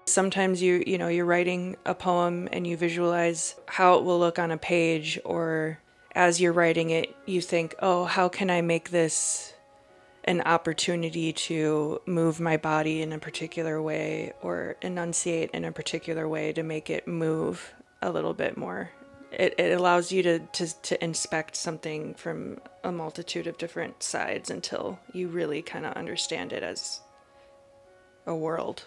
Sometimes you're writing a poem and you visualize how it will look on a page, or as you're writing it, you think, oh, how can I make this an opportunity to move my body in a particular way or enunciate in a particular way to make it move a little bit more. It allows you to inspect something from a multitude of different sides until you really kind of understand it as a world.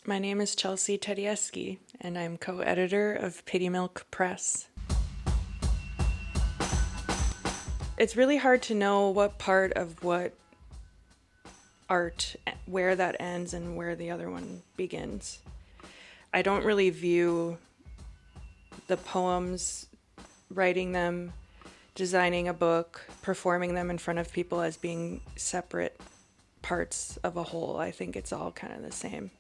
My name is Chelsea Tedeschi, and I'm co-editor of Pitymilk Press. It's really hard to know what part of what art, where that ends and where the other one begins. I don't really view the poems, writing them, designing a book, performing them in front of people as being separate parts of a whole. I think it's all kind of the same.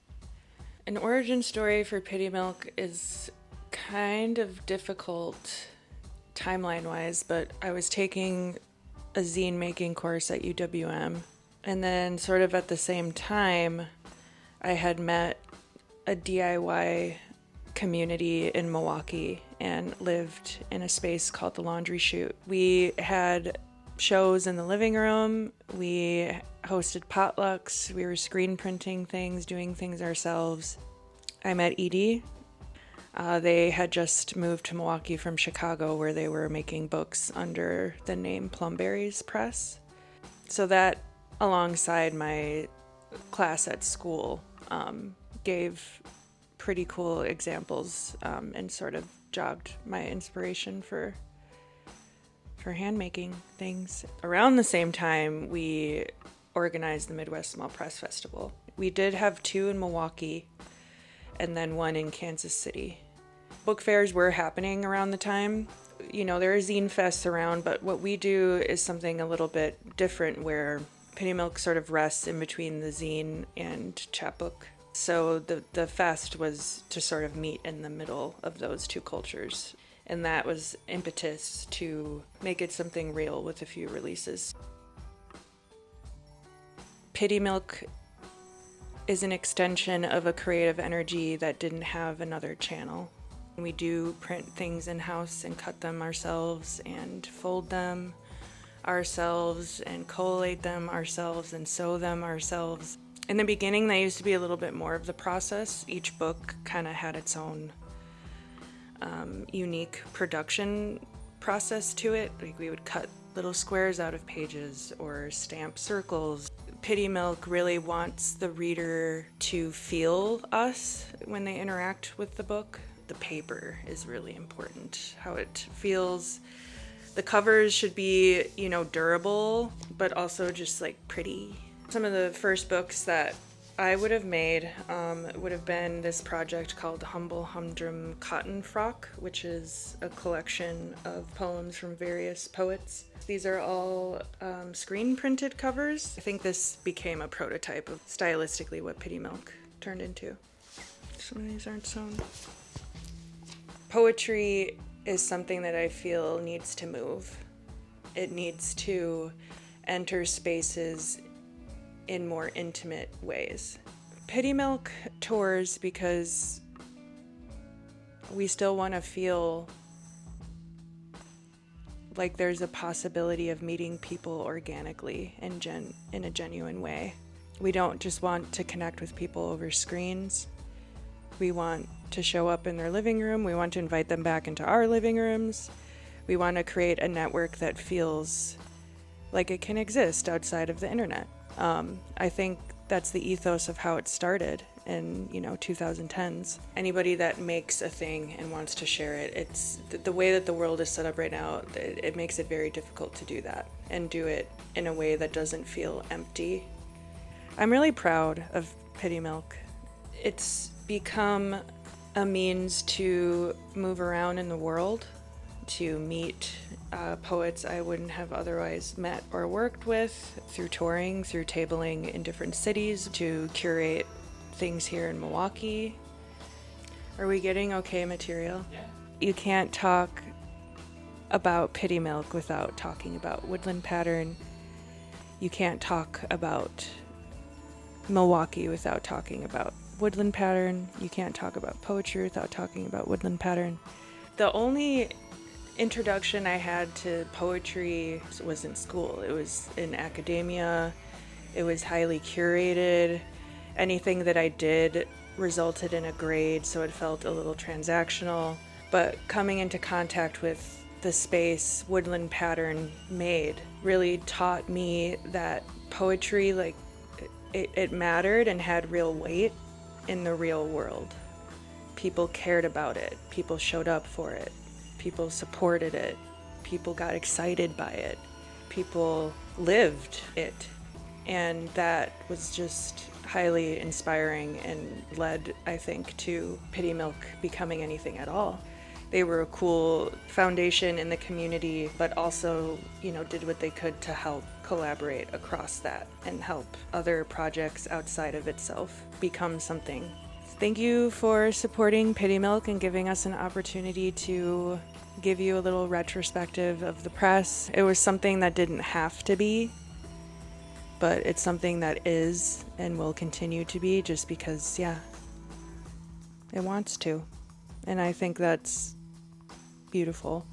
An origin story for Pitymilk is kind of difficult timeline-wise, but I was taking a zine making course at UWM, and then sort of at the same time, I had met a DIY community in Milwaukee and lived in a space called the Laundry Chute. We had shows in the living room, we hosted potlucks, we were screen printing things, doing things ourselves. I met Edie. They had just moved to Milwaukee from Chicago, where they were making books under the name Plumberries Press. So that, alongside my class at school, gave pretty cool examples and sort of jogged my inspiration for hand making things. Around the same time, we organized the Midwest Small Press Festival. We did have 2 in Milwaukee and then 1 in Kansas City. Book fairs were happening around the time. There are zine fests around, but what we do is something a little bit different, where Pitymilk sort of rests in between the zine and chapbook. So the fest was to sort of meet in the middle of those two cultures. And that was impetus to make it something real with a few releases. Pitymilk is an extension of a creative energy that didn't have another channel. We do print things in-house and cut them ourselves and fold them ourselves and collate them ourselves and sew them ourselves. In the beginning, that used to be a little bit more of the process. Each book kind of had its own unique production process to it. Like, we would cut little squares out of pages or stamp circles. Pitymilk really wants the reader to feel us when they interact with the book. The paper is really important, how it feels. The covers should be, durable, but also just like pretty. Some of the first books that I would have made would have been this project called Humble Humdrum Cotton Frock, which is a collection of poems from various poets. These are all screen printed covers. I think this became a prototype of stylistically what Pitymilk turned into. Some of these aren't sewn. Poetry is something that I feel needs to move. It needs to enter spaces in more intimate ways. Pitymilk tours because we still want to feel like there's a possibility of meeting people organically and in a genuine way. We don't just want to connect with people over screens. We want to show up in their living room. We want to invite them back into our living rooms. We want to create a network that feels like it can exist outside of the internet. I think that's the ethos of how it started in 2010s. Anybody that makes a thing and wants to share it, it's the way that the world is set up right now, it makes it very difficult to do that and do it in a way that doesn't feel empty. I'm really proud of Pitymilk. It's become a means to move around in the world, to meet poets I wouldn't have otherwise met or worked with, through touring, through tabling in different cities, to curate things here in Milwaukee. Are we getting okay material? Yeah. You can't talk about Pitymilk without talking about Woodland pattern. You can't talk about Milwaukee without talking about Woodland pattern. You can't talk about poetry without talking about Woodland pattern. The only introduction I had to poetry was in school. It was in academia. It was highly curated. Anything that I did resulted in a grade, so it felt a little transactional. But coming into contact with the space Woodland pattern made really taught me that poetry, like, it mattered and had real weight in the real world. People cared about it. People showed up for it. People supported it. People got excited by it. People lived it. And that was just highly inspiring and led, I think, to Pitymilk becoming anything at all. They were a cool foundation in the community, but also, did what they could to help collaborate across that and help other projects outside of itself become something. Thank you for supporting Pitymilk and giving us an opportunity to give you a little retrospective of the press. It was something that didn't have to be, but it's something that is and will continue to be just because, it wants to. And I think that's beautiful.